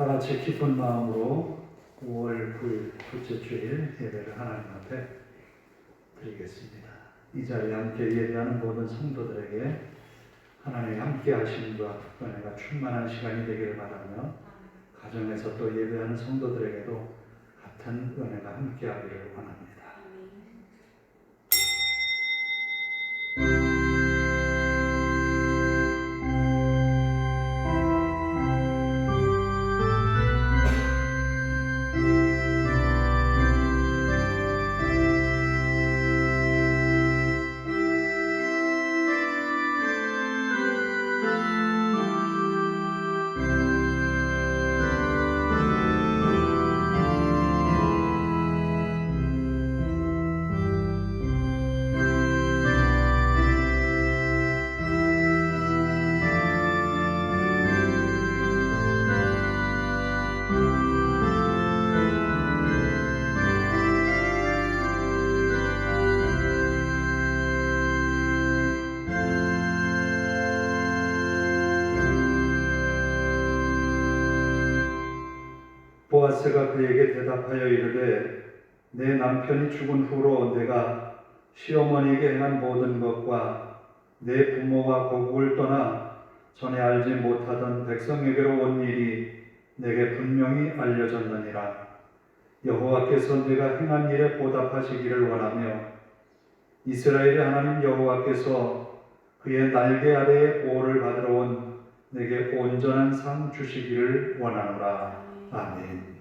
다 같이 기쁜 마음으로 5월 9일 둘째 주일 예배를 하나님 앞에 드리겠습니다. 이 자리에 함께 예배하는 모든 성도들에게 하나님의 함께 하심과 은혜가 충만한 시간이 되기를 바라며, 가정에서 또 예배하는 성도들에게도 같은 은혜가 함께 하기를 원합니다. 보아스가 그에게 대답하여 이르되, 내 남편이 죽은 후로 내가 시어머니에게 행한 모든 것과 내 부모와 고국을 떠나 전에 알지 못하던 백성에게로 온 일이 내게 분명히 알려졌느니라. 여호와께서 내가 행한 일에 보답하시기를 원하며, 이스라엘의 하나님 여호와께서 그의 날개 아래에 보호를 받으러 온 내게 온전한 상 주시기를 원하노라. 아멘.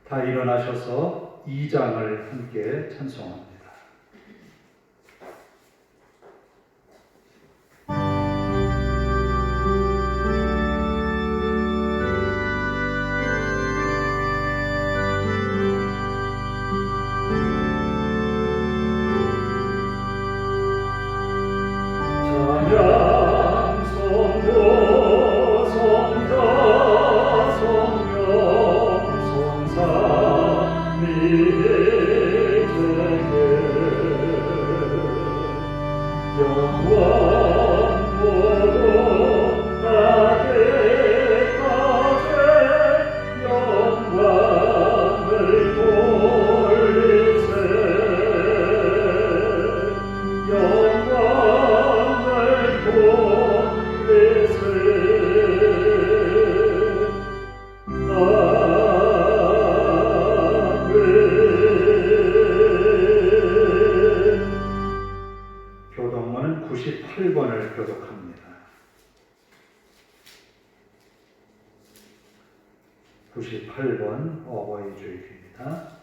다 일어나셔서 2장을 함께 찬송합니다. 교동문은 98번을 교독합니다. 98번 어버이 주일입니다.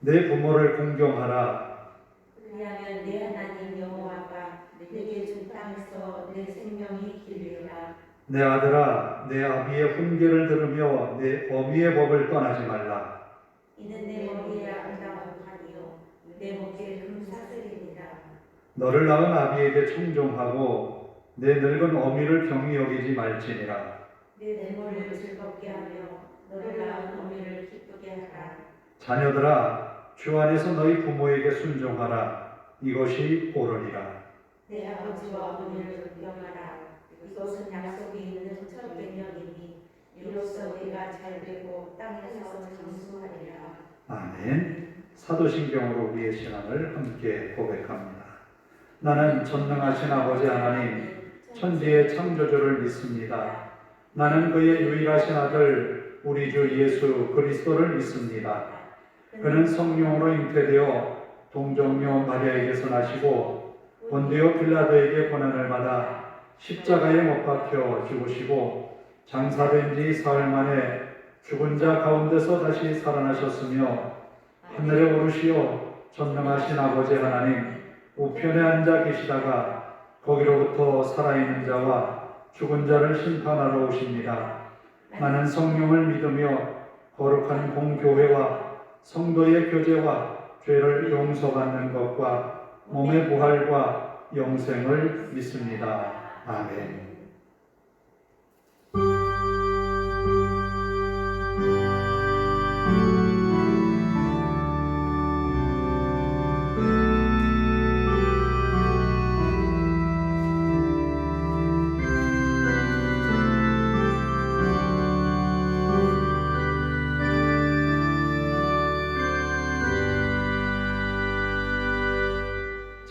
내 부모를 공경하라. 왜냐하면 내 하나님 여호와가 내게 준 땅에서 내 생명이 길리라. 내 아들아, 내 아비의 훈계를 들으며 내 어미의 법을 떠나지 말라. 이는 내 머리에 아름다운 판이요 내 목에 금사슬이니라. 너를 낳은 아비에게 청종하고 내 늙은 어미를 경히 여기지 말지니라. 내 부모를 즐겁게 하며 너를 낳은 어미를 기쁘게 하라. 자녀들아, 주 안에서 너희 부모에게 순종하라. 이것이 옳으니라. 내 아버지와 어머니를 존경하라. 이것은 약속이 있는 첫 계명이니 이로써 네가 잘되고 땅에서 장수하리라. 아멘. 사도신경으로 우리의 신앙을 함께 고백합니다. 나는 전능하신 아버지 하나님, 천지의 창조주를 믿습니다. 나는 그의 유일하신 아들 우리 주 예수 그리스도를 믿습니다. 그는 성령으로 잉태되어 동정녀 마리아에게서 나시고 본디오 빌라도에게 고난을 받아 십자가에 못 박혀 죽으시고 장사된 지 사흘 만에 죽은 자 가운데서 다시 살아나셨으며 하늘에 오르시어 전능하신 아버지 하나님 우편에 앉아 계시다가 거기로부터 살아있는 자와 죽은 자를 심판하러 오십니다. 나는 성령을 믿으며 거룩한 공교회와 성도의 교제와 죄를 용서받는 것과 몸의 부활과 영생을 믿습니다. 아멘.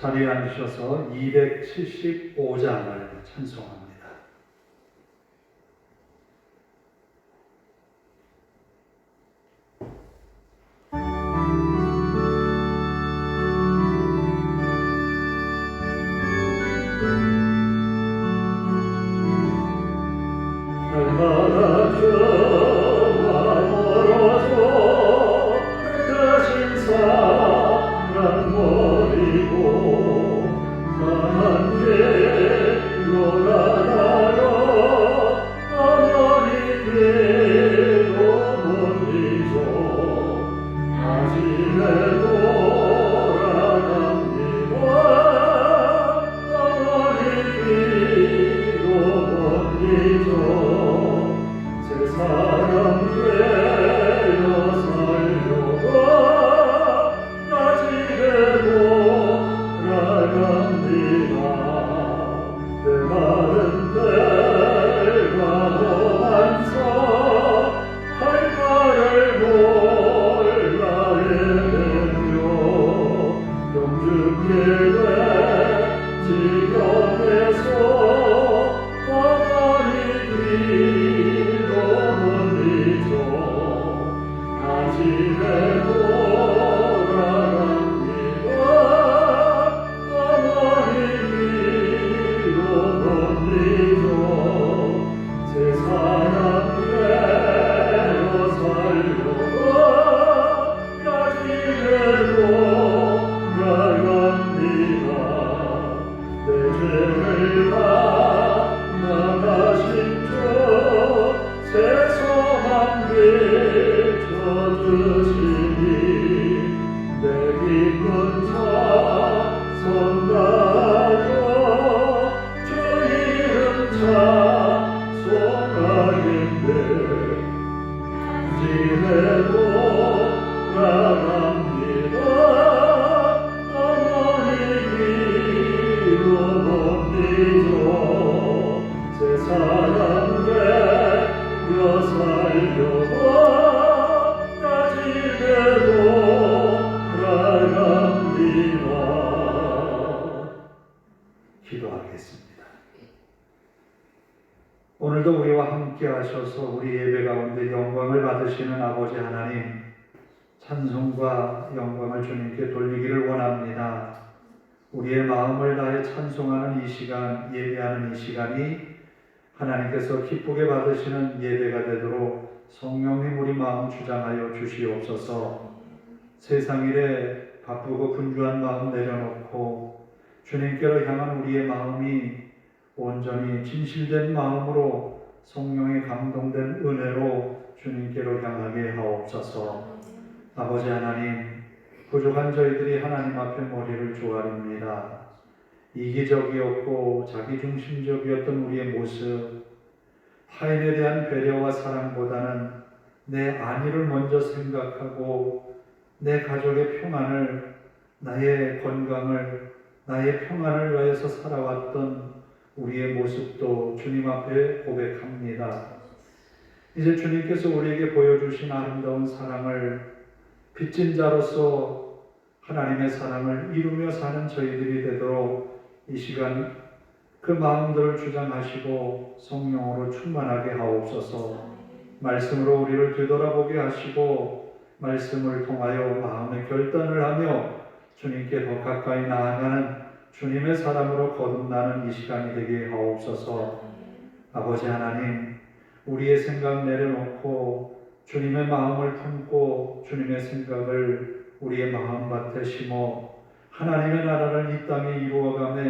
자리에 앉으셔서 275장을 찬송합니다. 날마다 저와 멀어져 흩어진 사랑 버리고 함께 놀아나려 어머니께로 못 잊어 아침에 돌아갑니다. 어머니께로 못 잊어 새 사람 되어 살려고 나 집에 돌아갑니다. 내 마른 떼가 험한서 할 말을 몰라 헤매며 영주께 내 지경에서 어머니 귀로 못 잊어 나 집에 돌아갑니다. 어머니 귀로 못 잊어 새 사람 되어 살려고 나 집에 돌아갑니다. 내 죄를 다 나가신 주 새소망 비춰주시니 내 기쁜 차 선가요 주 이름 찬송하겠네. 집에 돌아갑니다. 어머니 귀로 못 잊어 새 사람 되어 살려고 나 집에 돌아갑니다. 기도하겠습니다. 오늘도 우리와 함께 하셔서 우리 예배 가운데 영광을 받으시는 아버지 하나님, 찬송과 영광을 주님께 돌리기를 원합니다. 우리의 마음을 다해 찬송하는 이 시간, 예배하는 이 시간이 하나님께서 기쁘게 받으시는 예배가 되도록 성령님 우리 마음 주장하여 주시옵소서. 세상 일에 바쁘고 분주한 마음 내려놓고 주님께로 향한 우리의 마음이 온전히 진실된 마음으로 성령의 감동된 은혜로 주님께로 향하게 하옵소서. 아버지 하나님, 부족한 저희들이 하나님 앞에 머리를 조아립니다. 이기적이었고 자기중심적이었던 우리의 모습, 타인에 대한 배려와 사랑보다는 내 안위를 먼저 생각하고 내 가족의 평안을, 나의 건강을, 나의 평안을 위해서 살아왔던 우리의 모습도 주님 앞에 고백합니다. 이제 주님께서 우리에게 보여주신 아름다운 사랑을 빚진 자로서 하나님의 사랑을 이루며 사는 저희들이 되도록 이 시간 그 마음들을 주장하시고 성령으로 충만하게 하옵소서. 말씀으로 우리를 되돌아보게 하시고 말씀을 통하여 마음의 결단을 하며 주님께 더 가까이 나아가는 주님의 사람으로 거듭나는 이 시간이 되게 하옵소서. 아버지 하나님, 우리의 생각 내려놓고 주님의 마음을 품고 주님의 생각을 우리의 마음밭에 심어 하나님의 나라를 이 땅에 이루어가며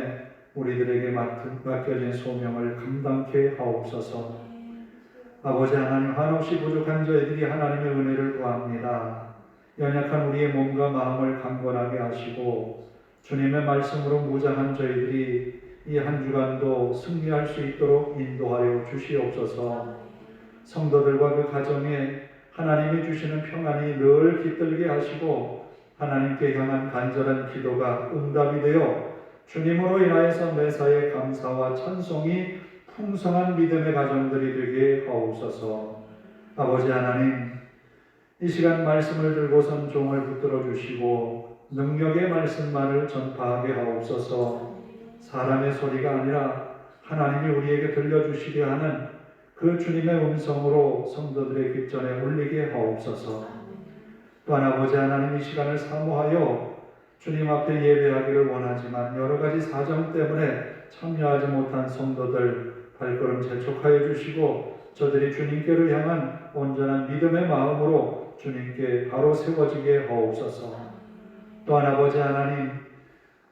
우리들에게 맡겨진 소명을 감당케 하옵소서. 아버지 하나님, 한없이 부족한 저희들이 하나님의 은혜를 구합니다. 연약한 우리의 몸과 마음을 강건하게 하시고 주님의 말씀으로 무장한 저희들이 이 한 주간도 승리할 수 있도록 인도하여 주시옵소서. 성도들과 그 가정에 하나님이 주시는 평안이 늘 깃들게 하시고 하나님께 향한 간절한 기도가 응답이 되어 주님으로 인하여서 매사에 감사와 찬송이 풍성한 믿음의 가정들이 되게 하옵소서. 아버지 하나님, 이 시간 말씀을 들고선 종을 붙들어 주시고 능력의 말씀만을 전파하게 하옵소서. 사람의 소리가 아니라 하나님이 우리에게 들려주시게 하는 그 주님의 음성으로 성도들의 귓전에 울리게 하옵소서. 또한 아버지 하나님, 이 시간을 사모하여 주님 앞에 예배하기를 원하지만 여러 가지 사정 때문에 참여하지 못한 성도들 발걸음 재촉하여 주시고 저들이 주님께를 향한 온전한 믿음의 마음으로 주님께 바로 세워지게 하옵소서. 또한 아버지 하나님,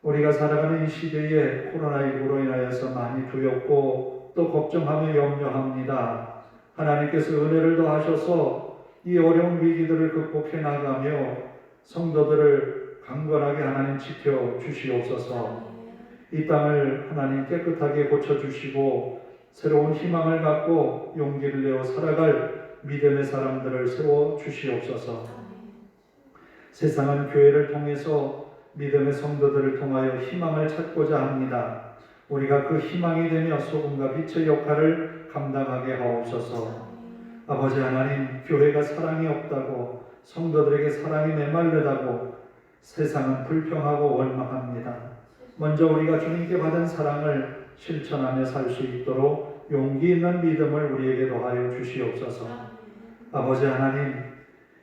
우리가 살아가는 이 시대에 코로나19로 인하여서 많이 두렵고 또 걱정하며 염려합니다. 하나님께서 은혜를 더하셔서 이 어려운 위기들을 극복해 나가며 성도들을 강건하게 하나님 지켜 주시옵소서. 이 땅을 하나님 깨끗하게 고쳐주시고 새로운 희망을 갖고 용기를 내어 살아갈 믿음의 사람들을 세워 주시옵소서. 세상은 교회를 통해서 믿음의 성도들을 통하여 희망을 찾고자 합니다. 우리가 그 희망이 되며 소금과 빛의 역할을 감당하게 하옵소서. 아버지 하나님, 교회가 사랑이 없다고, 성도들에게 사랑이 메말르다고 세상은 불평하고 원망합니다. 먼저 우리가 주님께 받은 사랑을 실천하며 살 수 있도록 용기 있는 믿음을 우리에게 더하여 주시옵소서. 아버지 하나님,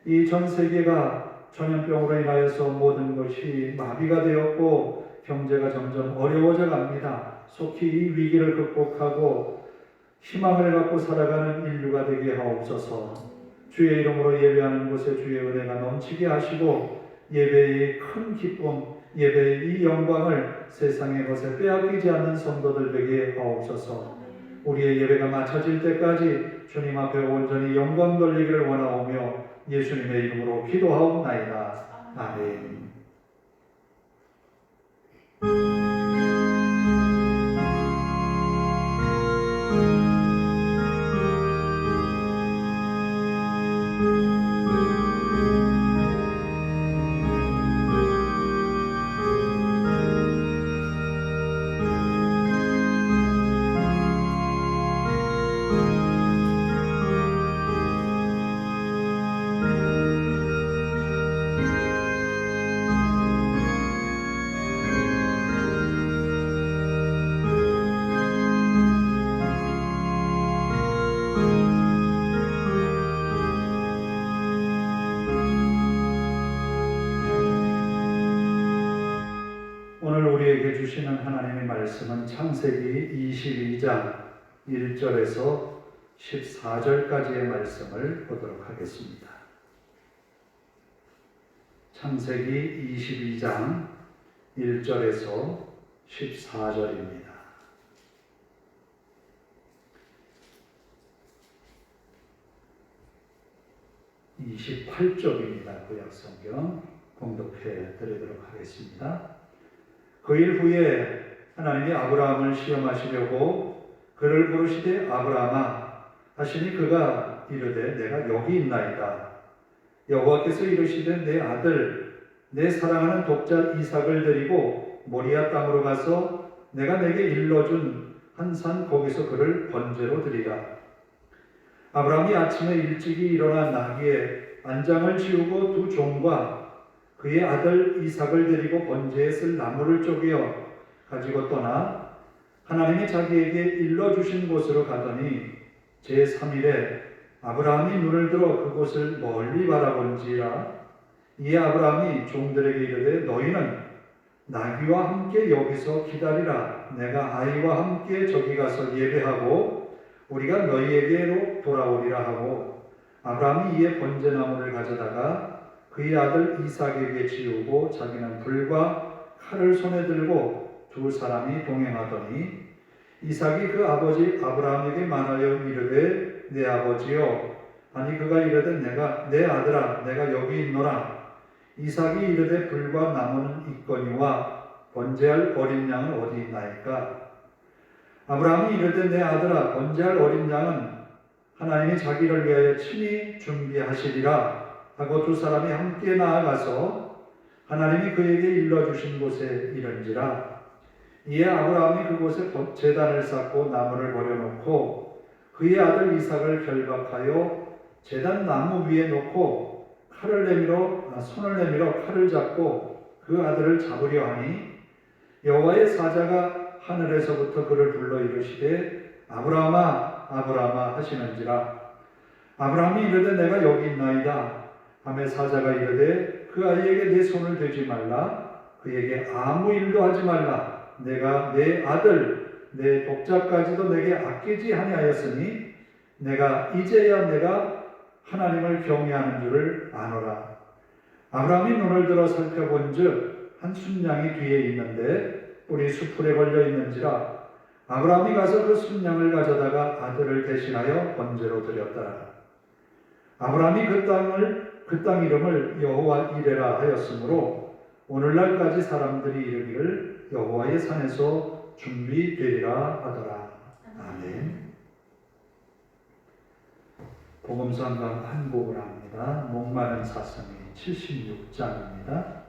이 전 세계가 전염병으로 인하여서 모든 것이 마비가 되었고 경제가 점점 어려워져 갑니다. 속히 이 위기를 극복하고 희망을 갖고 살아가는 인류가 되게 하옵소서. 주의 이름으로 예배하는 곳에 주의 은혜가 넘치게 하시고 예배의 큰 기쁨, 예배의 이 영광을 세상의 것에 빼앗기지 않는 성도들 되게 하옵소서. 우리의 예배가 마쳐질 때까지 주님 앞에 온전히 영광 돌리기를 원하오며 예수님의 이름으로 기도하옵나이다. 아멘. 주시는 하나님의 말씀은 창세기 22장 1절에서 14절까지의 말씀을 보도록 하겠습니다. 창세기 22장 1절에서 14절입니다. 28쪽입니다. 구약성경 봉독해 드리도록 하겠습니다. 그 일 후에 하나님이 아브라함을 시험하시려고 그를 부르시되 아브라함아 하시니 그가 이르되 내가 여기 있나이다. 여호와께서 이르시되 내 아들 내 사랑하는 독자 이삭을 데리고 모리아 땅으로 가서 내가 내게 일러준 한 산 거기서 그를 번제로 드리라. 아브라함이 아침에 일찍이 일어나 나귀에 안장을 지우고 두 종과 그의 아들 이삭을 데리고 번제에 쓸 나무를 쪼개어 가지고 떠나 하나님이 자기에게 일러주신 곳으로 가더니 제3일에 아브라함이 눈을 들어 그곳을 멀리 바라본지라. 이에 아브라함이 종들에게 이르되 너희는 나귀와 함께 여기서 기다리라. 내가 아이와 함께 저기 가서 예배하고 우리가 너희에게로 돌아오리라 하고 아브라함이 이에 번제나무를 가져다가 그의 아들 이삭에게 지우고 자기는 불과 칼을 손에 들고 두 사람이 동행하더니 이삭이 그 아버지 아브라함에게 말하여 이르되 내 아버지요. 아니 그가 이르되 내가 내 아들아 내가 여기 있노라. 이삭이 이르되 불과 나무는 있거니와 번제할 어린 양은 어디 있나이까. 아브라함이 이르되 내 아들아 번제할 어린 양은 하나님이 자기를 위하여 친히 준비하시리라 하고 두 사람이 함께 나아가서 하나님이 그에게 일러주신 곳에 이른지라. 이에 아브라함이 그곳에 제단을 쌓고 나무를 버려놓고 그의 아들 이삭을 결박하여 제단 나무 위에 놓고 손을 내밀어 칼을 잡고 그 아들을 잡으려 하니 여호와의 사자가 하늘에서부터 그를 불러 이르시되 아브라함아 아브라함아 하시는지라. 아브라함이 이르되 내가 여기 있나이다 하매 사자가 이르되 그 아이에게 내 손을 대지 말라. 그에게 아무 일도 하지 말라. 내가 내 아들 내 독자까지도 내게 아끼지 아니하였으니 내가 이제야 내가 하나님을 경외하는 줄을 아노라. 아브라함이 눈을 들어 살펴본즉 한 순양이 뒤에 있는데 뿔이 수풀에 걸려 있는지라. 아브라함이 가서 그 순양을 가져다가 아들을 대신하여 번제로 드렸더라. 아브라함이 그 땅 이름을 여호와 이레라 하였으므로 오늘날까지 사람들이 이르기를 여호와의 산에서 준비되리라 하더라. 아멘. 복음서 한 곡을 합니다. 목마른 사슴이 76장입니다.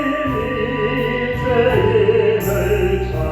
죄인을 찾으셨구나.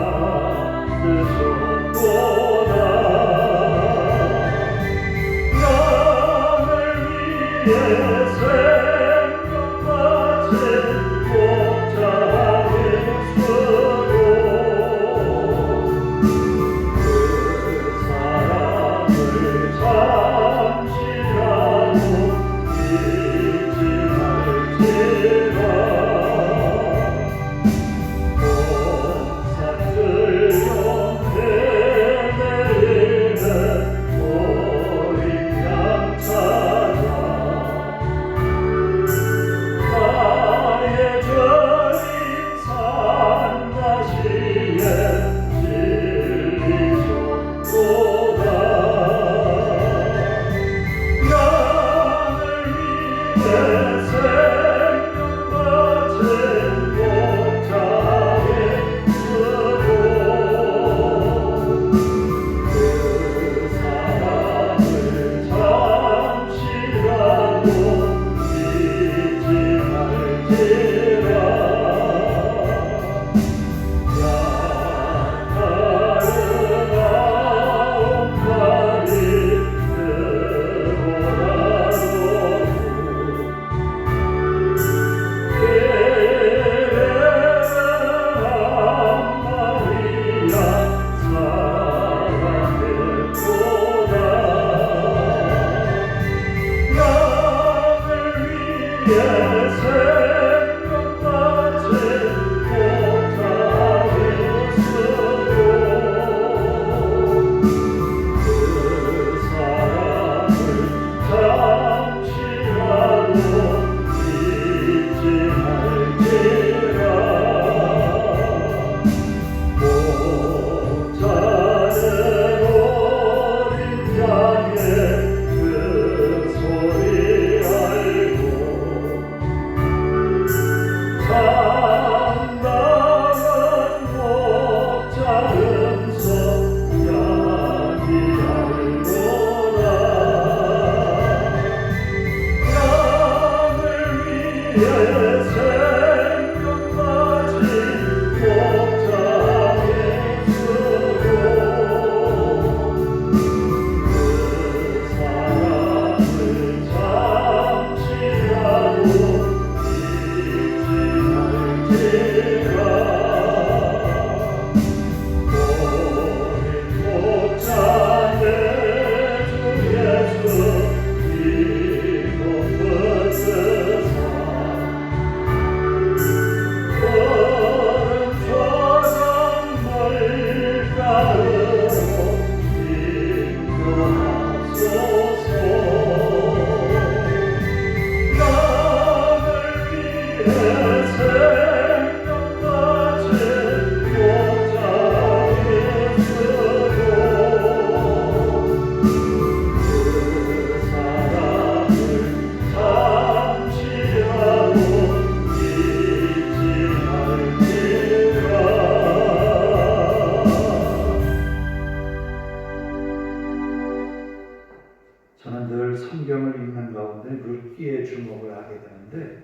성경을 읽는 가운데 룻기에 주목을 하게 되는데,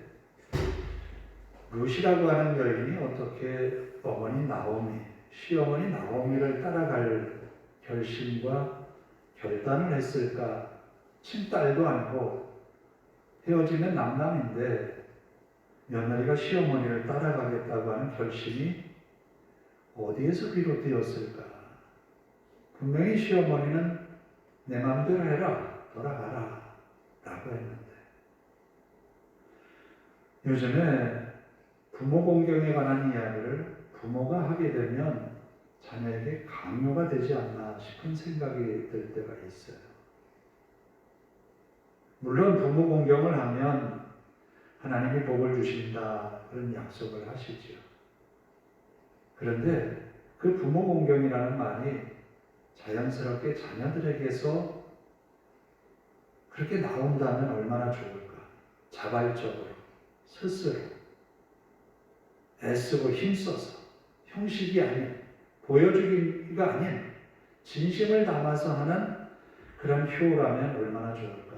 룻이라고 하는 여인이 어떻게 어머니 나오미, 시어머니 나오미를 따라갈 결심과 결단을 했을까? 친딸도 아니고 헤어지는 남남인데 며느리가 시어머니를 따라가겠다고 하는 결심이 어디에서 비롯되었을까? 분명히 시어머니는 내 마음대로 해라, 돌아가라 라고 했는데, 요즘에 부모 공경에 관한 이야기를 부모가 하게 되면 자녀에게 강요가 되지 않나 싶은 생각이 들 때가 있어요. 물론 부모 공경을 하면 하나님이 복을 주신다 그런 약속을 하시죠. 그런데 그 부모 공경이라는 말이 자연스럽게 자녀들에게서 그렇게 나온다면 얼마나 좋을까? 자발적으로, 스스로 애쓰고 힘써서, 형식이 아닌, 보여주기가 아닌 진심을 담아서 하는 그런 효라면 얼마나 좋을까?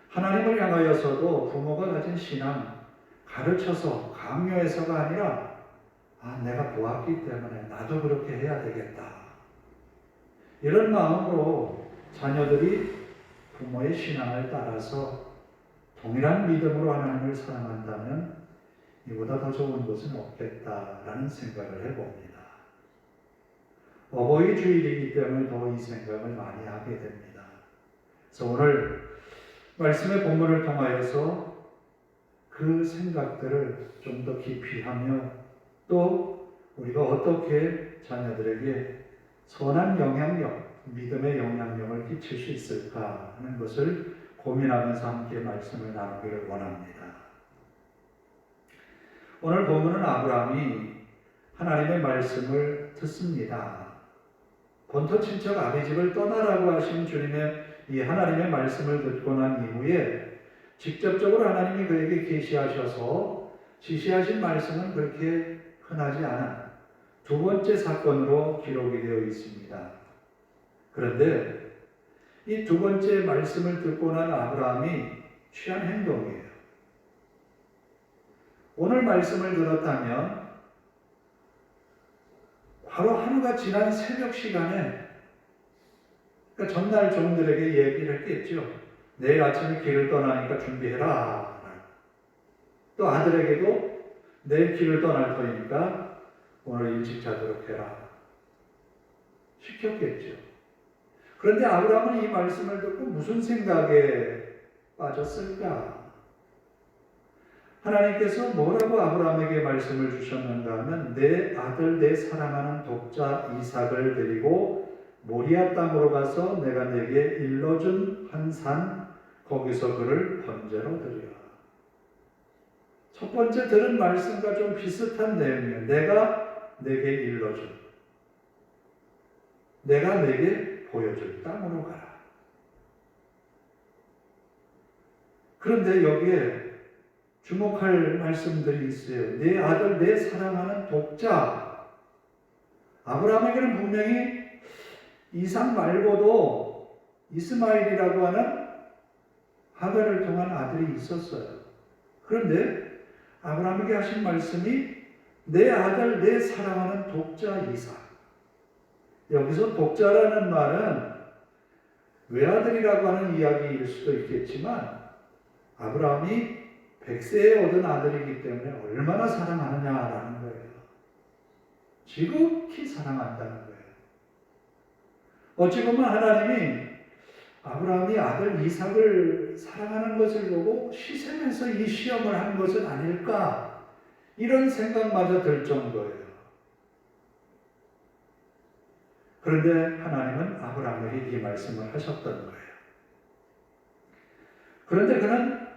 하나님을 향하여서도 부모가 가진 신앙, 가르쳐서 강요해서가 아니라 내가 보았기 때문에 나도 그렇게 해야 되겠다, 이런 마음으로 자녀들이 부모의 신앙을 따라서 동일한 믿음으로 하나님을 사랑한다면 이보다 더 좋은 것은 없겠다라는 생각을 해봅니다. 어버이 주일이기 때문에 더 이 생각을 많이 하게 됩니다. 그래서 오늘 말씀의 본문을 통하여서 그 생각들을 좀 더 깊이 하며, 또 우리가 어떻게 자녀들에게 선한 영향력, 믿음의 영향력을 끼칠 수 있을까 하는 것을 고민하면서 함께 말씀을 나누기를 원합니다. 오늘 본문은 아브라함이 하나님의 말씀을 듣습니다. 본토 친척 아비집을 떠나라고 하신 주님의 이 하나님의 말씀을 듣고 난 이후에 직접적으로 하나님이 그에게 계시하셔서 지시하신 말씀은 그렇게 흔하지 않은 두 번째 사건으로 기록이 되어 있습니다. 그런데 이 두 번째 말씀을 듣고 난 아브라함이 취한 행동이에요. 오늘 말씀을 들었다면 바로 하루가 지난 새벽 시간에, 그러니까 전날 종들에게 얘기를 했겠죠. 내일 아침에 길을 떠나니까 준비해라. 또 아들에게도 내일 길을 떠날 터이니까 오늘 일찍 자도록 해라 시켰겠죠. 그런데 아브라함은 이 말씀을 듣고 무슨 생각에 빠졌을까? 하나님께서 뭐라고 아브라함에게 말씀을 주셨는가 하면, 내 아들 내 사랑하는 독자 이삭을 데리고 모리아 땅으로 가서 내가 내게 일러준 한 산, 거기서 그를 번제로 드리라. 첫 번째 들은 말씀과 좀 비슷한 내용이에요. 내가 내게 일러준, 내가 내게 보여줄 땅으로 가라. 그런데 여기에 주목할 말씀들이 있어요. 내 아들, 내 사랑하는 독자. 아브라함에게는 분명히 이삭 말고도 이스마엘이라고 하는 하갈을 통한 아들이 있었어요. 그런데 아브라함에게 하신 말씀이 내 아들, 내 사랑하는 독자 이삭. 여기서 독자라는 말은 외아들이라고 하는 이야기일 수도 있겠지만, 아브라함이 100세에 얻은 아들이기 때문에 얼마나 사랑하느냐라는 거예요. 지극히 사랑한다는 거예요. 어찌 보면 하나님이 아브라함이 아들 이삭을 사랑하는 것을 보고 시샘에서 이 시험을 한 것은 아닐까, 이런 생각마저 들 정도예요. 그런데 하나님은 아브라함에게 이 말씀을 하셨던 거예요. 그런데 그는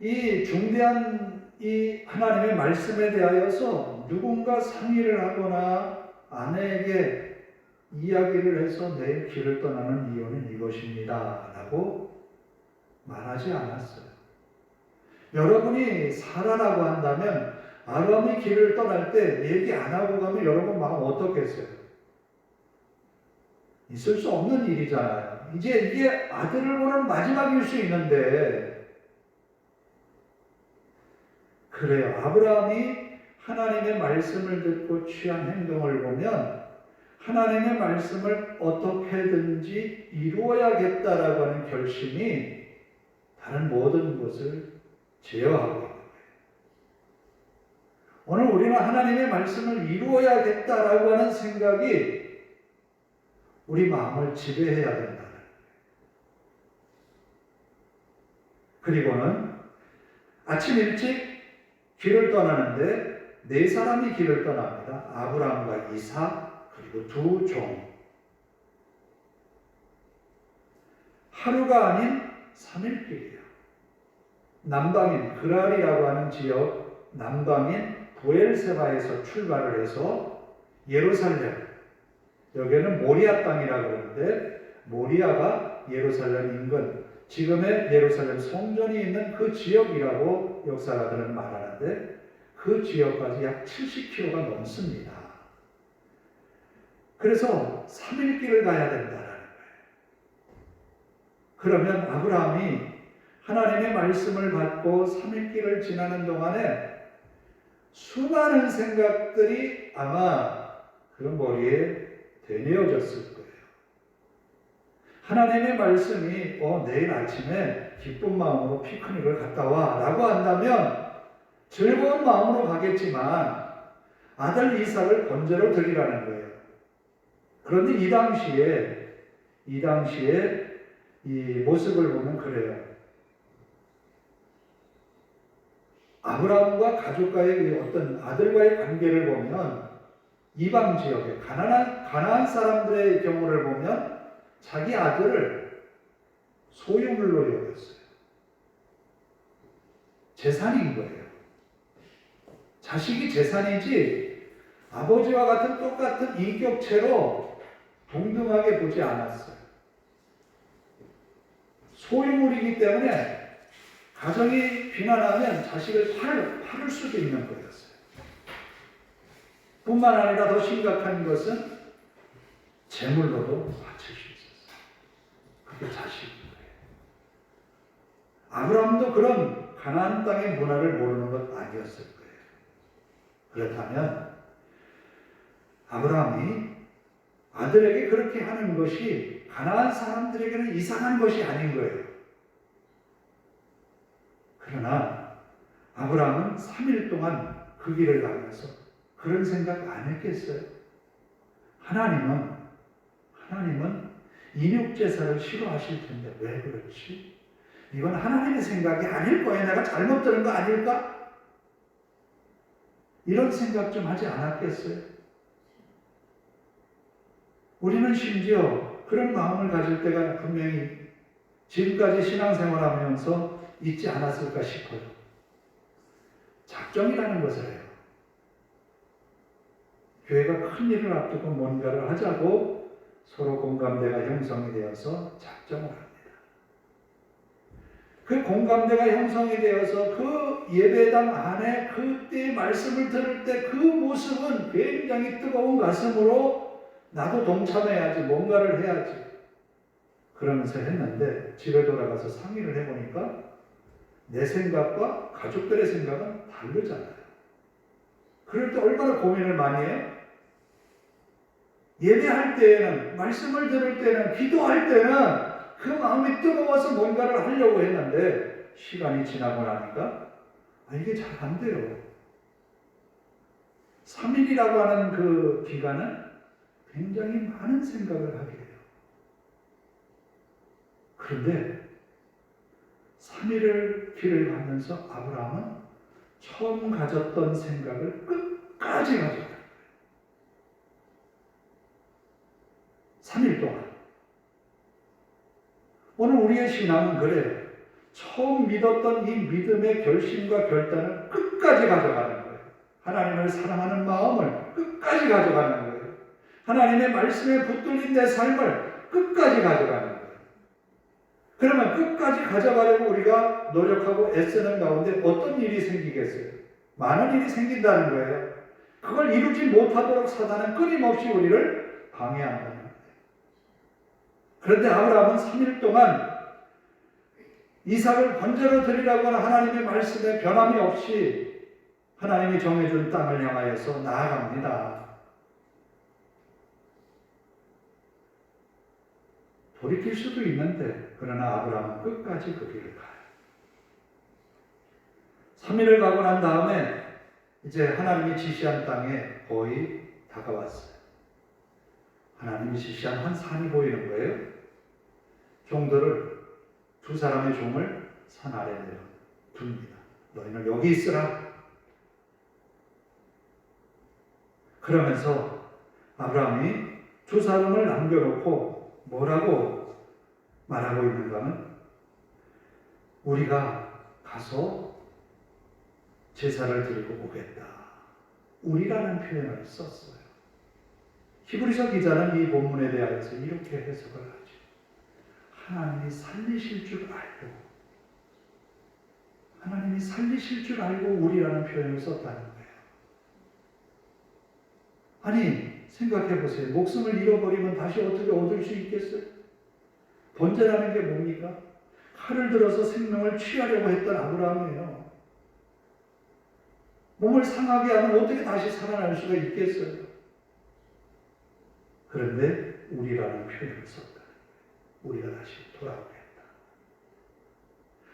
이 중대한 이 하나님의 말씀에 대하여서 누군가 상의를 하거나 아내에게 이야기를 해서 내일 길을 떠나는 이유는 이것입니다 라고 말하지 않았어요. 여러분이 사라라고 한다면 아브라함이 길을 떠날 때 얘기 안 하고 가면 여러분 마음 어떻겠어요? 있을 수 없는 일이잖아요. 이제 이게 아들을 보는 마지막일 수 있는데, 그래요. 아브라함이 하나님의 말씀을 듣고 취한 행동을 보면 하나님의 말씀을 어떻게든지 이루어야겠다라고 하는 결심이 다른 모든 것을 제어하고 있는 거예요. 오늘 우리는 하나님의 말씀을 이루어야겠다라고 하는 생각이 우리 마음을 지배해야 된다는 거예요. 그리고는 아침 일찍 길을 떠나는데 네 사람이 길을 떠납니다. 아브라함과 이삭 그리고 두 종. 하루가 아닌 3일길이에요. 남방인 그랄이라고 하는 지역, 남방인 부엘세바에서 출발을 해서 예루살렘, 여기는 모리아 땅이라고 그러는데 모리아가 예루살렘 인근, 지금의 예루살렘 성전이 있는 그 지역이라고 역사가들은 말하는데 그 지역까지 약 70km가 넘습니다. 그래서 3일 길을 가야 된다는 거예요. 그러면 아브라함이 하나님의 말씀을 받고 3일 길을 지나는 동안에 수많은 생각들이 아마 그 머리에 되뇌어졌을 거예요. 하나님의 말씀이 내일 아침에 기쁜 마음으로 피크닉을 갔다 와 라고 한다면 즐거운 마음으로 가겠지만 아들 이삭을 번제로 드리라는 거예요. 그런데 이 당시에 이 모습을 보면 그래요. 아브라함과 가족과의 어떤 아들과의 관계를 보면 이방 지역의 가나안 사람들의 경우를 보면 자기 아들을 소유물로 여겼어요. 재산인 거예요. 자식이 재산이지 아버지와 같은 똑같은 인격체로 동등하게 보지 않았어요. 소유물이기 때문에 가정이 비난하면 자식을 팔을 수도 있는 거였어요. 뿐만 아니라 더 심각한 것은 재물로도 바칠 수 있었어요. 그게 자식인 거예요. 아브라함도 그런 가나안 땅의 문화를 모르는 것 아니었을 거예요. 그렇다면 아브라함이 아들에게 그렇게 하는 것이 가나안 사람들에게는 이상한 것이 아닌 거예요. 그러나 아브라함은 3일 동안 그 길을 가면서 그런 생각 안 했겠어요? 하나님은 인육제사를 싫어하실 텐데 왜 그렇지? 이건 하나님의 생각이 아닐 거야. 내가 잘못 들은 거 아닐까? 이런 생각 좀 하지 않았겠어요? 우리는 심지어 그런 마음을 가질 때가 분명히 지금까지 신앙생활하면서 있지 않았을까 싶어요. 작정이라는 것을 해요. 교회가 큰 일을 앞두고 뭔가를 하자고 서로 공감대가 형성이 되어서 작정을 합니다. 그 공감대가 형성이 되어서 그 예배당 안에 그때 말씀을 들을 때 그 모습은 굉장히 뜨거운 가슴으로 나도 동참해야지, 뭔가를 해야지 그러면서 했는데 집에 돌아가서 상의를 해보니까 내 생각과 가족들의 생각은 다르잖아요. 그럴 때 얼마나 고민을 많이 해요? 예배할 때에는, 말씀을 들을 때는, 기도할 때는 그 마음이 뜨거워서 뭔가를 하려고 했는데 시간이 지나고 나니까 이게 잘 안 돼요. 3일이라고 하는 그 기간은 굉장히 많은 생각을 하게 해요. 그런데 3일을 길을 가면서 아브라함은 처음 가졌던 생각을 끝까지 가져가는 거예요. 3일 동안. 오늘 우리의 신앙은 그래요. 처음 믿었던 이 믿음의 결심과 결단을 끝까지 가져가는 거예요. 하나님을 사랑하는 마음을 끝까지 가져가는 거예요. 하나님의 말씀에 붙들린 내 삶을 끝까지 가져가는 거예요. 그러면 끝까지 가져가려고 우리가 노력하고 애쓰는 가운데 어떤 일이 생기겠어요? 많은 일이 생긴다는 거예요. 그걸 이루지 못하도록 사단은 끊임없이 우리를 방해한다는 거예요. 그런데 아브라함은 3일 동안 이삭을 번제로 드리라고 하는 하나님의 말씀에 변함이 없이 하나님이 정해준 땅을 향하여서 나아갑니다. 돌이킬 수도 있는데 그러나 아브라함은 끝까지 그 길을 가요. 3일을 가고 난 다음에 이제 하나님이 지시한 땅에 거의 다가왔어요. 하나님이 지시한 한 산이 보이는 거예요. 종들을, 두 사람의 종을 산 아래 내려 둡니다. 너희는 여기 있으라. 그러면서 아브라함이 두 사람을 남겨놓고 뭐라고 말하고 있는가는, 우리가 가서 제사를 드리고 오겠다. 우리라는 표현을 썼어요. 히브리서 기자는 이 본문에 대해서 이렇게 해석을 하죠. 하나님이 살리실 줄 알고, 하나님이 살리실 줄 알고 우리라는 표현을 썼다는 거예요. 아니, 생각해 보세요. 목숨을 잃어버리면 다시 어떻게 얻을 수 있겠어요? 번제라는 게 뭡니까? 칼을 들어서 생명을 취하려고 했던 아브라함이에요. 몸을 상하게 하면 어떻게 다시 살아날 수가 있겠어요? 그런데 우리라는 표현을 썼다. 우리가 다시 돌아오겠다.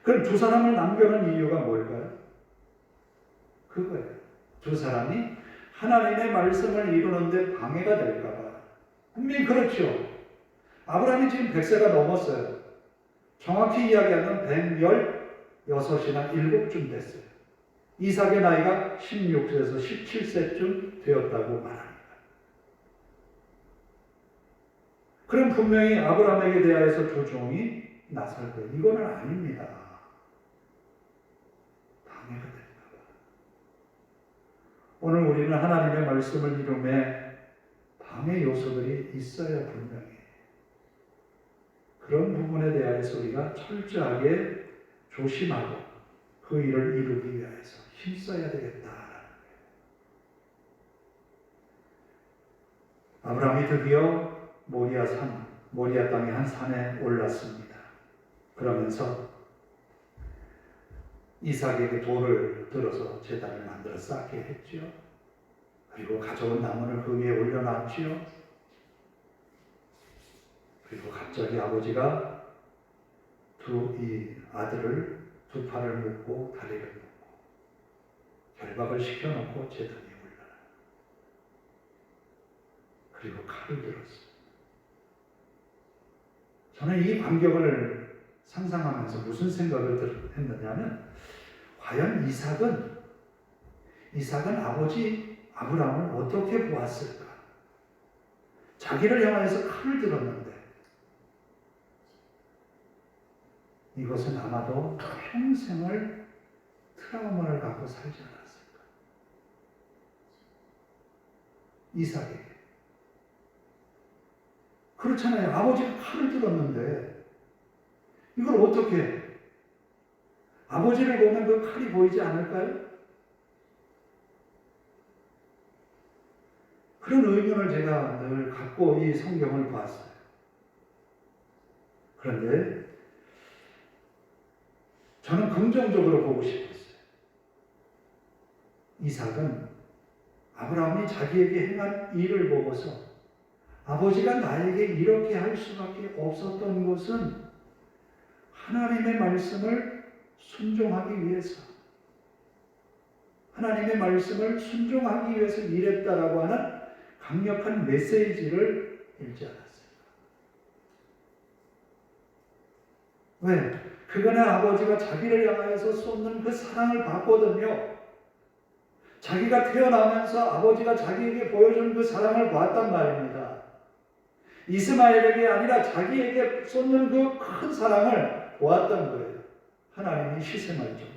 그럼 두 사람을 남겨놓은 이유가 뭘까요? 그거예요. 두 사람이 하나님의 말씀을 이루는데 방해가 될까봐. 분명히 그렇죠. 아브라함이 지금 100세가 넘었어요. 정확히 이야기하면 116이나 7쯤 됐어요. 이삭의 나이가 16세에서 17세쯤 되었다고 말합니다. 그럼 분명히 아브라함에게 대하여서 두 종이 나설 거예요. 이거는 아닙니다. 방해가 될까봐. 오늘 우리는 하나님의 말씀을 이루며 방해 요소들이 있어야 분명히 그런 부분에 대해서 우리가 철저하게 조심하고 그 일을 이루기 위해서 힘써야 되겠다라는 거예요. 아브라함이 드디어 모리아 땅의 한 산에 올랐습니다. 그러면서 이삭에게 돌을 들어서 제단을 만들어 쌓게 했죠. 그리고 가져온 나무를 그 위에 올려놨지요. 그리고 갑자기 아버지가 이 아들을 두 팔을 묶고 다리를 묶고 결박을 시켜놓고 제단에 올라라. 그리고 칼을 들었어요. 저는 이 광경을 상상하면서 무슨 생각을 했느냐면, 과연 이삭은 아버지 아브라함을 어떻게 보았을까? 자기를 향해서 칼을 들었는데 이것은 아마도 평생을 트라우마를 갖고 살지 않았을까? 이삭에게. 그렇잖아요. 아버지가 칼을 들었는데 이걸 어떻게, 아버지를 보면 그 칼이 보이지 않을까요? 그런 의문을 제가 늘 갖고 이 성경을 봤어요. 그런데 저는 긍정적으로 보고 싶었어요. 이삭은 아브라함이 자기에게 행한 일을 보고서 아버지가 나에게 이렇게 할 수밖에 없었던 것은 하나님의 말씀을 순종하기 위해서, 하나님의 말씀을 순종하기 위해서 일했다라고 하는 강력한 메시지를 읽지 않았습니다. 왜? 그거는 아버지가 자기를 향하여서 쏟는 그 사랑을 봤거든요. 자기가 태어나면서 아버지가 자기에게 보여준 그 사랑을 봤단 말입니다. 이스마엘에게 아니라 자기에게 쏟는 그 큰 사랑을 보았던 거예요. 하나님이 희생할 정도로.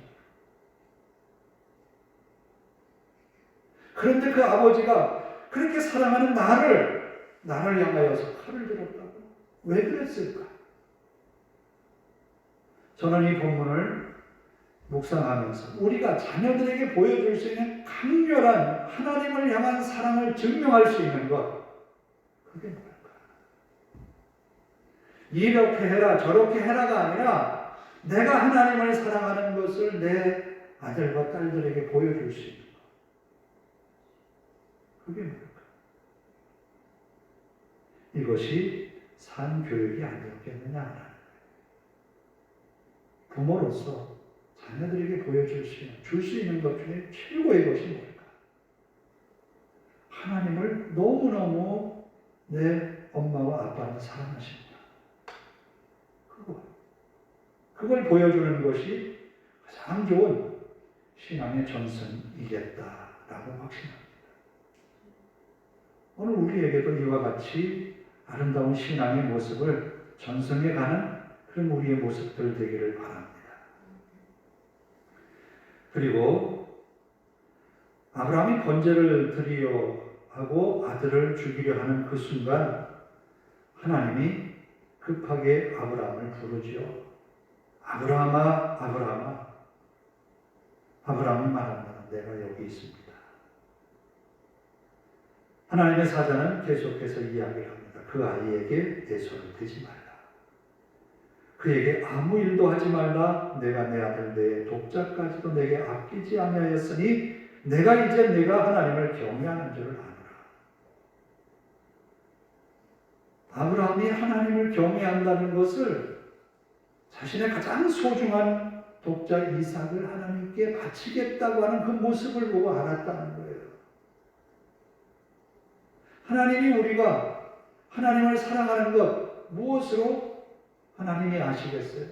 그런데 그 아버지가 그렇게 사랑하는 나를 향하여서 칼을 들었다고? 왜 그랬을까? 저는 이 본문을 묵상하면서 우리가 자녀들에게 보여줄 수 있는 강렬한 하나님을 향한 사랑을 증명할 수 있는 것, 그게 뭘까? 이렇게 해라 저렇게 해라가 아니라 내가 하나님을 사랑하는 것을 내 아들과 딸들에게 보여줄 수 있는 것. 그게 뭘까? 이것이 산 교육이 아니었겠느냐 하는 거예요. 부모로서 자녀들에게 보여줄 수 있는, 줄 수 있는 것 중에 최고의 것이 뭘까? 하나님을 너무너무 내 엄마와 아빠는 사랑하신다. 그걸 보여주는 것이 가장 좋은 신앙의 전승이겠다라고 확신합니다. 오늘 우리에게도 이와 같이 아름다운 신앙의 모습을 전승해가는 그런 우리의 모습들 되기를 바랍니다. 그리고 아브라함이 번제를 드리려 하고 아들을 죽이려 하는 그 순간 하나님이 급하게 아브라함을 부르지요. 아브라함아, 아브라함아. 아브라함이 말합니다. 내가 여기 있습니다. 하나님의 사자는 계속해서 이야기를 합니다. 그 아이에게 내 손을 대지 말라. 그에게 아무 일도 하지 말라. 내가 내 아들 내 독자까지도 내게 아끼지 아니하였으니 내가 이제 내가 하나님을 경외하는 줄을 아노라. 아브라함이 하나님을 경외한다는 것을 자신의 가장 소중한 독자 이삭을 하나님께 바치겠다고 하는 그 모습을 보고 알았다는 거예요. 하나님이 우리가 하나님을 사랑하는 것 무엇으로 하나님이 아시겠어요?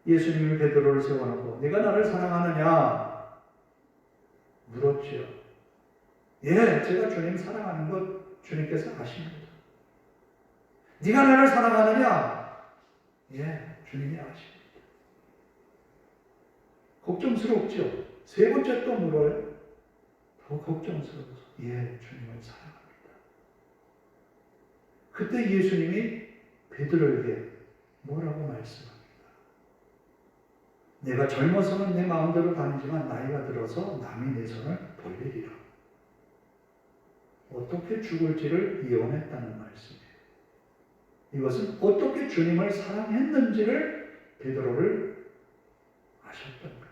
예수님이 베드로를 세워놓고 네가 나를 사랑하느냐 물었지요. 예, 제가 주님 사랑하는 것 주님께서 아십니다. 네가 나를 사랑하느냐? 예, 주님이 아십니다. 걱정스럽죠? 세 번째 또 물어요. 더 걱정스러워서 예, 주님을 사랑합니다. 그때 예수님이 베드로에게 뭐라고 말씀합니다. 내가 젊어서는 내 마음대로 다니지만 나이가 들어서 남이 내 손을 벌리리라. 어떻게 죽을지를 예언했다는 말씀이에요. 이것은 어떻게 주님을 사랑했는지를 베드로를 아셨던 거예요.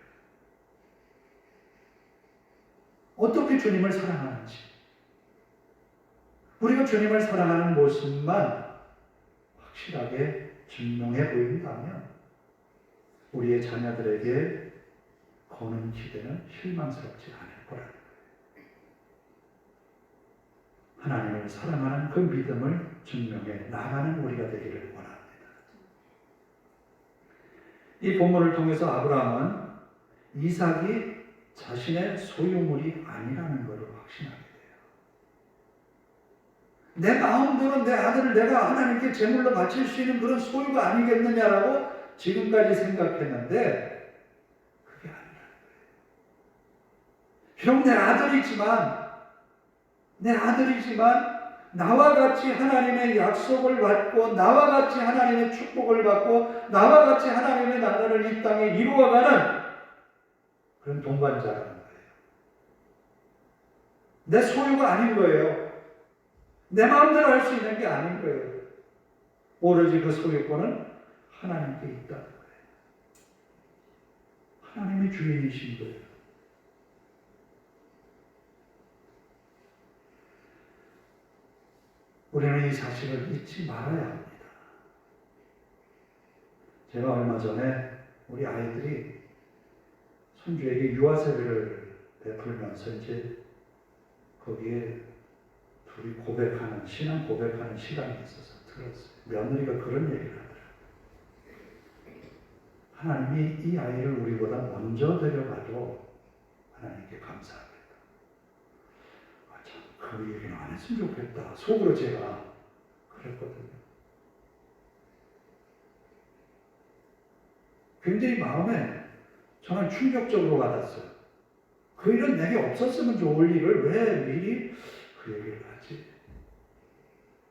어떻게 주님을 사랑하는지, 우리가 주님을 사랑하는 모습만 확실하게 증명해 보인다면 우리의 자녀들에게 거는 기대는 실망스럽지 않을 거라는 거예요. 하나님을 사랑하는 그 믿음을 증명해 나가는 우리가 되기를 원합니다. 이 본문을 통해서 아브라함은 이삭이 자신의 소유물이 아니라는 것을 확신하게 돼요. 내 마음대로 내 아들을 내가 하나님께 제물로 바칠 수 있는 그런 소유가 아니겠느냐라고 지금까지 생각했는데 그게 아니라는 거예요. 비록 내 아들이지만 나와 같이 하나님의 약속을 받고 나와 같이 하나님의 축복을 받고 나와 같이 하나님의 나라를 이 땅에 이루어가는 그런 동반자라는 거예요. 내 소유가 아닌 거예요. 내 마음대로 할 수 있는 게 아닌 거예요. 오로지 그 소유권은 하나님께 있다는 거예요. 하나님이 주인이신 거예요. 우리는 이 사실을 잊지 말아야 합니다. 제가 얼마 전에 우리 아이들이 손주에게 유아세례를 베풀면서 이제 거기에 둘이 고백하는, 신앙 고백하는 시간이 있어서 들었어요. 며느리가 그런 얘기를 하더라고요. 하나님이 이 아이를 우리보다 먼저 데려가도 하나님께 감사합니다. 아, 참, 그 얘기는 안 했으면 좋겠다. 속으로 제가 그랬거든요. 굉장히 마음에 저는 충격적으로 받았어요. 그 일은 내게 없었으면 좋을 일을 왜 미리 그 얘기를 하지?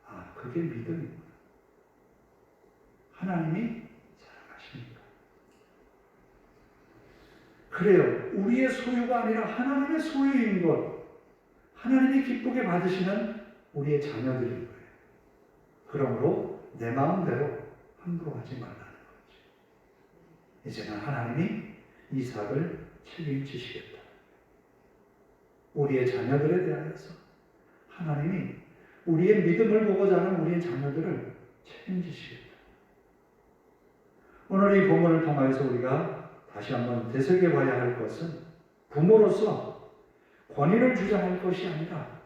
아, 그게 믿음이구나. 하나님이 사랑하십니까? 그래요. 우리의 소유가 아니라 하나님의 소유인 것, 하나님이 기쁘게 받으시는 우리의 자녀들인 거예요. 그러므로 내 마음대로 함부로 하지 말라는 거지. 이제는 하나님이 이삭을 책임지시겠다. 우리의 자녀들에 대하여서 하나님이 우리의 믿음을 보고 자란 우리의 자녀들을 책임지시겠다. 오늘 이 본문을 통해서 우리가 다시 한번 되새겨봐야 할 것은 부모로서 권위를 주장할 것이 아니라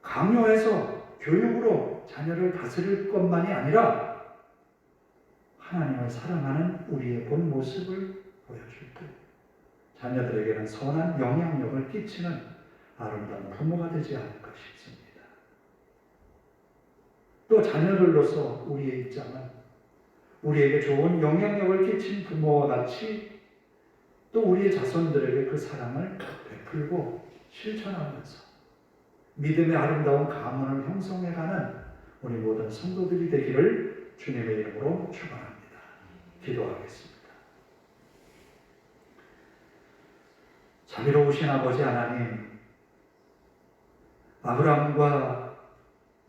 강요해서 교육으로 자녀를 다스릴 것만이 아니라 하나님을 사랑하는 우리의 본 모습을 보여줄 때 자녀들에게는 선한 영향력을 끼치는 아름다운 부모가 되지 않을까 싶습니다. 또 자녀들로서 우리의 입장은 우리에게 좋은 영향력을 끼친 부모와 같이 또 우리의 자손들에게 그 사랑을 베풀고 실천하면서 믿음의 아름다운 가문을 형성해가는 우리 모든 성도들이 되기를 주님의 이름으로 축원합니다. 기도하겠습니다. 자비로우신 아버지 하나님, 아브라함과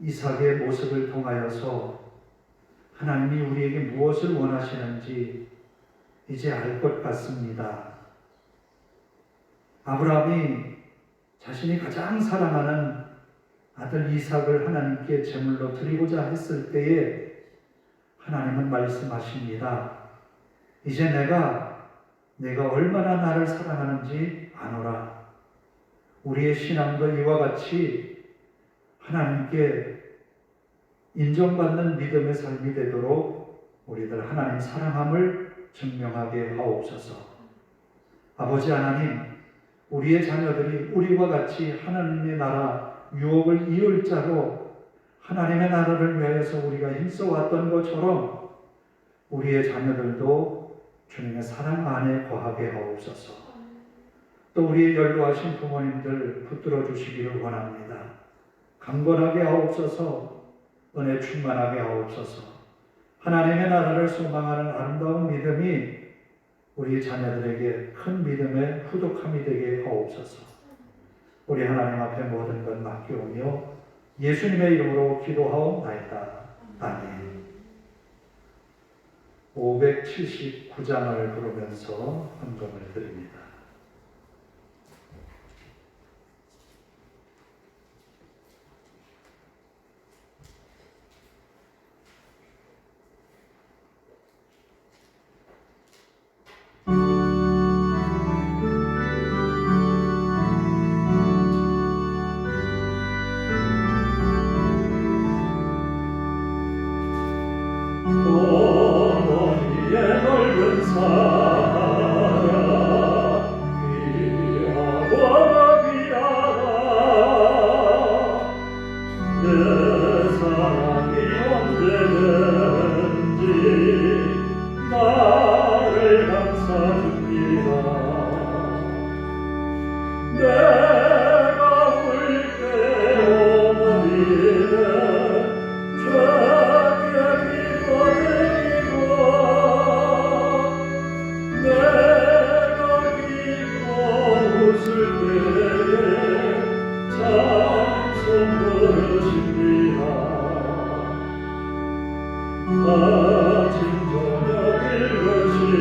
이삭의 모습을 통하여서 하나님이 우리에게 무엇을 원하시는지 이제 알 것 같습니다. 아브라함이 자신이 가장 사랑하는 아들 이삭을 하나님께 제물로 드리고자 했을 때에 하나님은 말씀하십니다. 이제 내가 얼마나 나를 사랑하는지 아노라. 우리의 신앙도 이와 같이 하나님께 인정받는 믿음의 삶이 되도록 우리들 하나님 사랑함을 증명하게 하옵소서. 아버지 하나님, 우리의 자녀들이 우리와 같이 하나님의 나라 유업을 이을 자로 하나님의 나라를 위해서 우리가 힘써왔던 것처럼 우리의 자녀들도 주님의 사랑 안에 거하게 하옵소서. 또 우리의 연로하신 부모님들 붙들어 주시기를 원합니다. 강건하게 하옵소서. 은혜 충만하게 하옵소서. 하나님의 나라를 소망하는 아름다운 믿음이 우리 자녀들에게 큰 믿음의 후독함이 되게 하옵소서. 우리 하나님 앞에 모든 것 맡기오며 예수님의 이름으로 기도하옵나이다. 아멘. 579장을 부르면서 헌금을 드립니다. 어머니의 넓은 사랑 귀하고 귀하다. 내 사랑이 언제든지 나를 감싸줍니다. 내가 울 때 어머니는 아침 저녁 읽으시던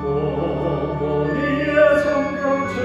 어머니의 성경책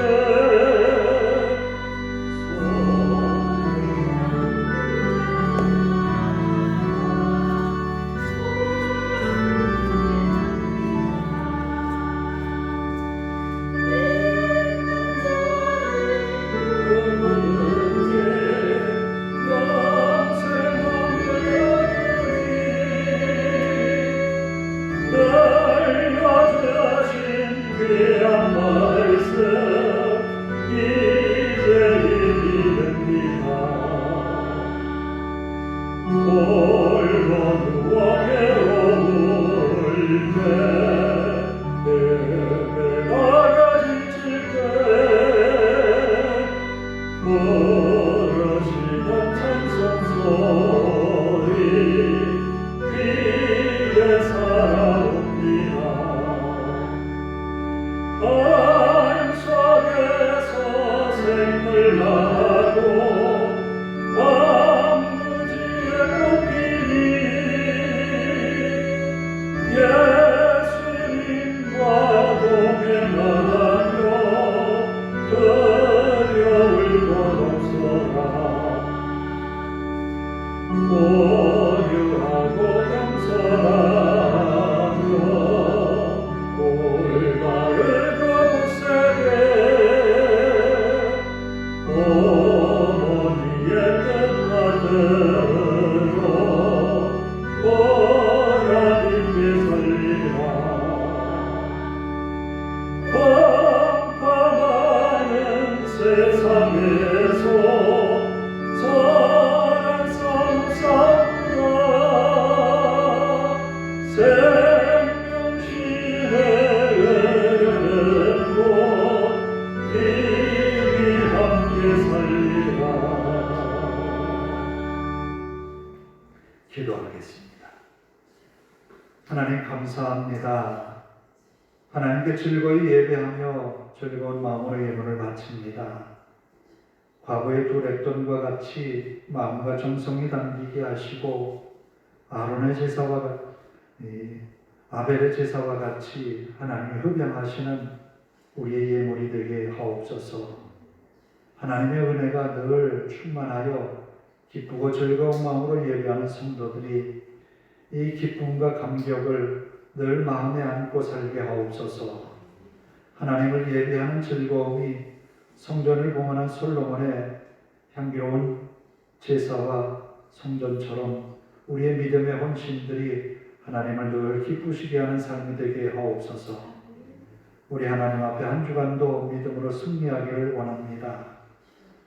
마음 온유하고 겸손하며 올바르고 굳세게 어머니의 뜻받들어 보라님께 살리라. 깜깜하는 세상에서 선한 삶 쌓으라. 생명신의 은혜로 힘이 함께 살리라. 기도하겠습니다. 하나님 감사합니다. 하나님께 즐거이 예배하며 즐거운 마음으로 예물을 바칩니다. 과거의 두 랩돈과 같이 마음과 정성이 담기게 하시고 아론의 제사와 아벨의 제사와 같이 하나님이 흡양하시는 우리의 예물이 되게 하옵소서. 하나님의 은혜가 늘 충만하여 기쁘고 즐거운 마음으로 예배하는 성도들이 이 기쁨과 감격을 늘 마음에 안고 살게 하옵소서. 하나님을 예배하는 즐거움이 성전을 봉헌한 솔로몬의 향기로운 제사와 성전처럼 우리의 믿음의 헌신들이 하나님을 늘 기쁘시게 하는 삶이 되게 하옵소서. 우리 하나님 앞에 한 주간도 믿음으로 승리하기를 원합니다.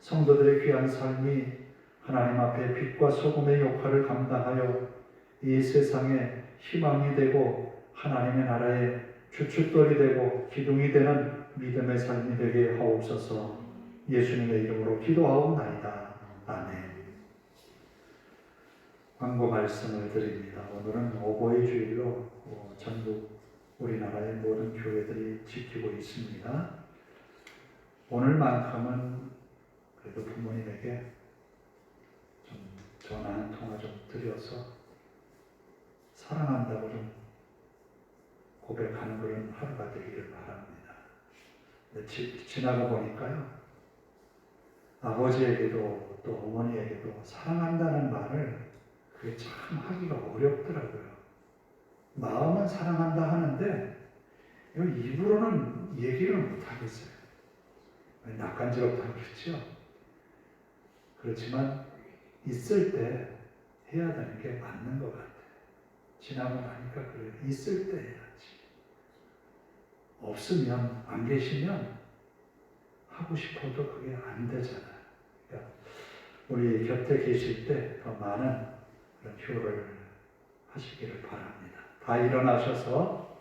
성도들의 귀한 삶이 하나님 앞에 빛과 소금의 역할을 감당하여 이 세상에 희망이 되고 하나님의 나라의 주춧돌이 되고 기둥이 되는 믿음의 삶이 되게 하옵소서. 예수님의 이름으로 기도하옵나이다. 아멘. 광고 말씀을 드립니다. 오늘은 오보의 주일로 전국 우리나라의 모든 교회들이 지키고 있습니다. 오늘만큼은 그래도 부모님에게 좀 전화 한 통화 좀 드려서 사랑한다고 좀 고백하는 그런 하루가 되기를 바랍니다. 근데 지나고 보니까요, 아버지에게도 또 어머니에게도 사랑한다는 말을 그게 참 하기가 어렵더라고요. 마음은 사랑한다 하는데 이거 입으로는 얘기를 못 하겠어요. 낯간지럽다고 그렇죠. 그렇지만 있을 때 해야 되는 게 맞는 것 같아요. 지나고 나니까 그래요. 있을 때 해야지. 없으면, 안 계시면 하고 싶어도 그게 안 되잖아요. 그러니까 우리 곁에 계실 때 더 많은 그런 효를 하시기를 바랍니다. 다 일어나셔서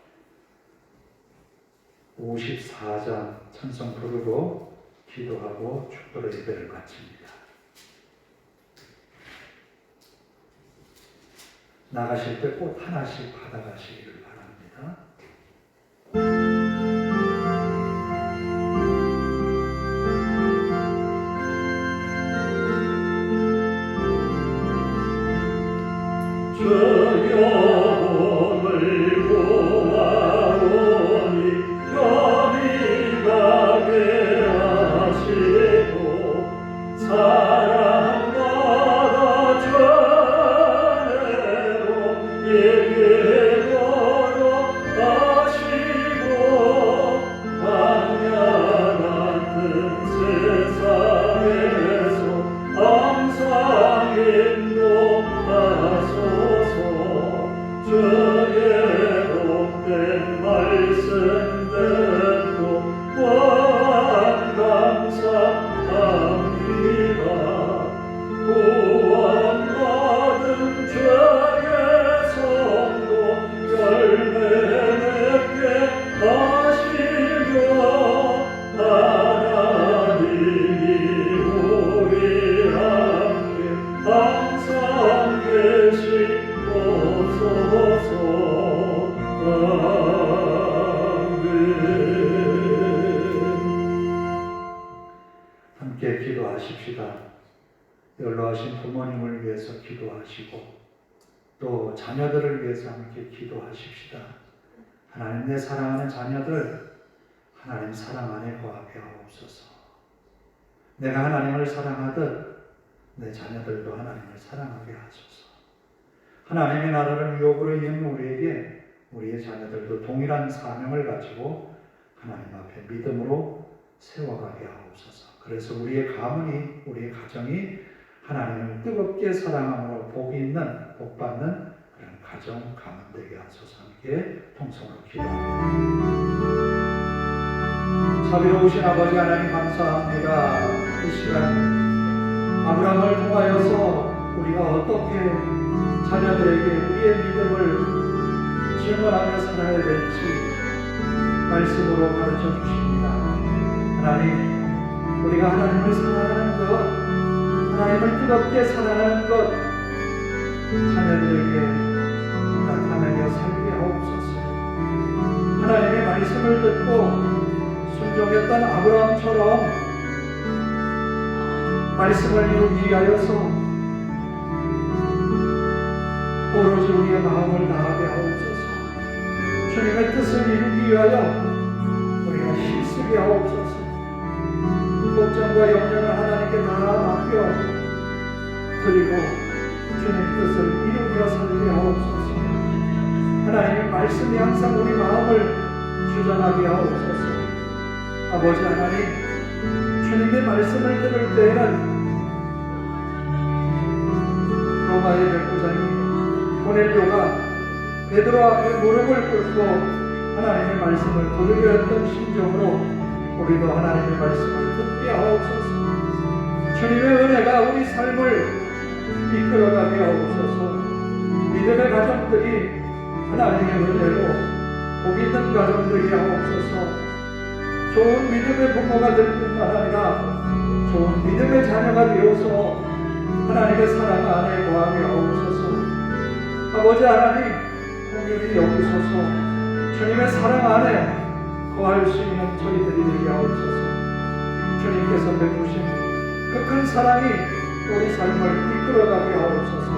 54장 찬송 부르고 기도하고 축도로 예배를 마칩니다. 나가실 때 꽃 하나씩 받아가시기를 바랍니다. 영혼을 구하오니 편히 가게 하시고 사랑받아 전해로 예게 걸어가시고 광야 같은 세상에서 항상 인도하소서. 주의 복된 말씀 듣고 또한 감사합니다. 구원받은 주의 성도 열매 맺게 하시며 하나님이 우리 함께 항상 계시옵소서. 함께 기도하십시다. 연로하신 부모님을 위해서 기도하시고 또 자녀들을 위해서 함께 기도하십시다. 하나님, 내 사랑하는 자녀들 하나님 사랑 안에 거하게 하옵소서. 내가 하나님을 사랑하듯 내 자녀들도 하나님을 사랑하게 하소서. 하나님의 나라를 유업으로 이은 우리에게 우리의 자녀들도 동일한 사명을 가지고 하나님 앞에 믿음으로 세워가게 하옵소서. 그래서 우리의 가문이, 우리의 가정이 하나님을 뜨겁게 사랑함으로 복이 있는, 복받는 그런 가정, 가문 되게 하소서. 함께 통성으로 기도합니다. 자비로우신 아버지 하나님 감사합니다. 이 시간 아브라함을 통하여서 우리가 어떻게 자녀들에게 우리의 믿음을 증언하며 살아야 될지 말씀으로 가르쳐 주십니다. 하나님, 우리가 하나님을 사랑하는 것, 하나님을 뜨겁게 사랑하는 것, 자녀들에게 나타내며 살게 하옵소서. 하나님의 말씀을 듣고 순종했던 아브라함처럼 말씀을 이루기 위하여서 오로지 우리의 마음을 다하게 하옵소서. 주님의 뜻을 이루기 위하여 우리가 힘쓰게 하옵소서. 걱정과 염려를 하나님께 다 맡겨 드리고 주님 뜻을 이루며 살게 하옵소서. 하나님의 말씀이 항상 우리 마음을 주장하게 하옵소서. 아버지 하나님, 주님의 말씀을 들을 때에는 로마의 백부장이 고넬료가 베드로 앞에 무릎을 꿇고 하나님의 말씀을 들으려 했던 심정으로 우리도 하나님의 말씀을 듣게 하옵소서. 주님의 은혜가 우리 삶을 이끌어가게 하옵소서. 믿음의 가정들이 하나님의 은혜로 복 있는 가정들이 하옵소서. 좋은 믿음의 부모가 될 뿐만 아니라 좋은 믿음의 자녀가 되어서 하나님의 사랑 안에 거하게 하옵소서. 아버지 하나님, 공연히 여기소서. 주님의 사랑 안에 거할 수 있는 저희들이 되게 하옵소서. 주님께서 베푸신 그 큰 사랑이 우리 삶을 이끌어가게 하옵소서.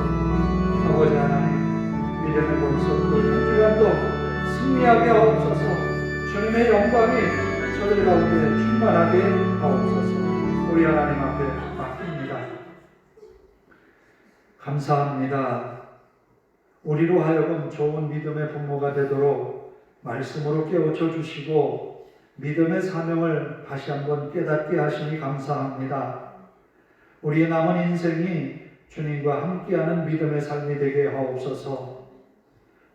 아버지 하나님, 믿음의 본성도 한 주간도 승리하게 하옵소서. 주님의 영광이 저들 가운데 충만하게 하옵소서. 우리 하나님 앞에 맡깁니다. 감사합니다. 우리로 하여금 좋은 믿음의 부모가 되도록 말씀으로 깨우쳐 주시고 믿음의 사명을 다시 한번 깨닫게 하시니 감사합니다. 우리의 남은 인생이 주님과 함께하는 믿음의 삶이 되게 하옵소서.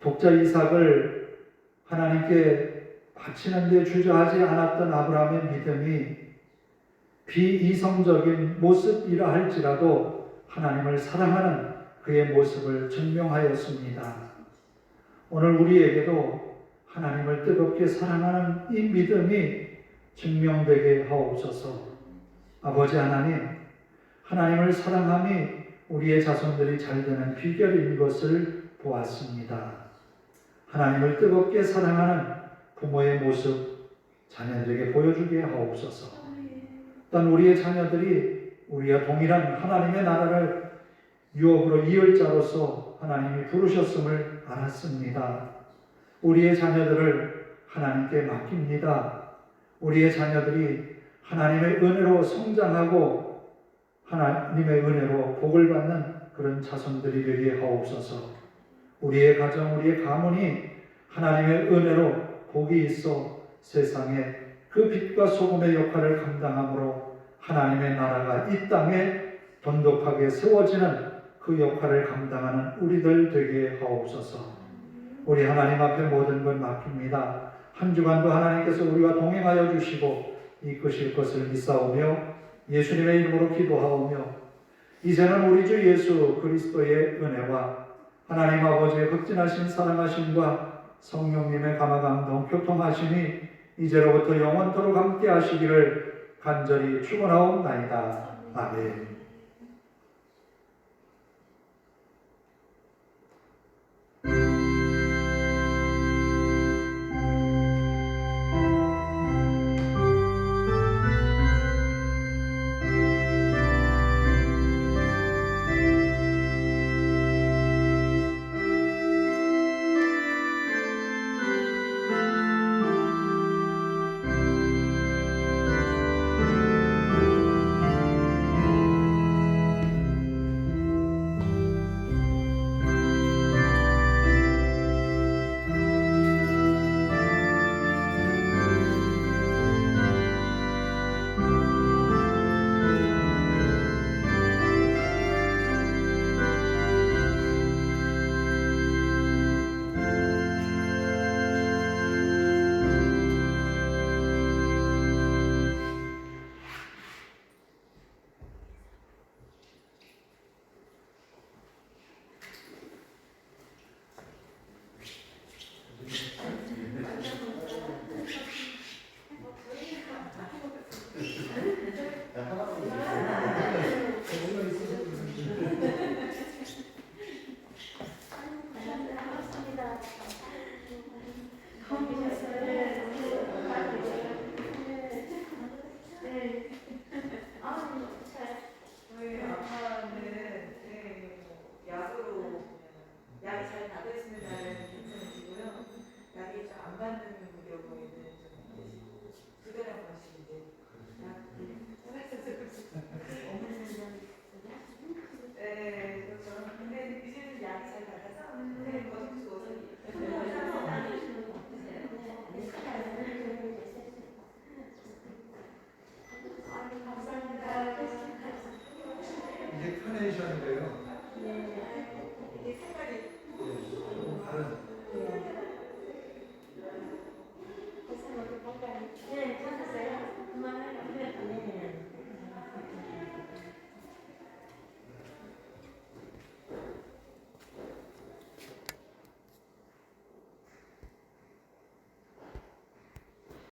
독자 이삭을 하나님께 바치는 데 주저하지 않았던 아브라함의 믿음이 비이성적인 모습이라 할지라도 하나님을 사랑하는 그의 모습을 증명하였습니다. 오늘 우리에게도 하나님을 뜨겁게 사랑하는 이 믿음이 증명되게 하옵소서. 아버지 하나님, 하나님을 사랑함이 우리의 자손들이 잘 되는 비결인 것을 보았습니다. 하나님을 뜨겁게 사랑하는 부모의 모습 자녀들에게 보여주게 하옵소서. 또한 우리의 자녀들이 우리와 동일한 하나님의 나라를 유업으로 이을 자로서 하나님이 부르셨음을 알았습니다. 우리의 자녀들을 하나님께 맡깁니다. 우리의 자녀들이 하나님의 은혜로 성장하고 하나님의 은혜로 복을 받는 그런 자손들이 되게 하옵소서. 우리의 가정, 우리의 가문이 하나님의 은혜로 복이 있어 세상에 그 빛과 소금의 역할을 감당함으로 하나님의 나라가 이 땅에 돈독하게 세워지는 그 역할을 감당하는 우리들 되게 하옵소서. 우리 하나님 앞에 모든 걸 맡깁니다. 한 주간도 하나님께서 우리와 동행하여 주시고 이끄실 것을 믿사오며 예수님의 이름으로 기도하오며 이제는 우리 주 예수 그리스도의 은혜와 하나님 아버지의 극진하신 사랑하심과 성령님의 감화감동 교통하심이 이제로부터 영원토록 함께 하시기를 간절히 축원하옵나이다. 아멘. 하시는데요. 네, 이게 색깔이 조금 다른. 그래서 뭔가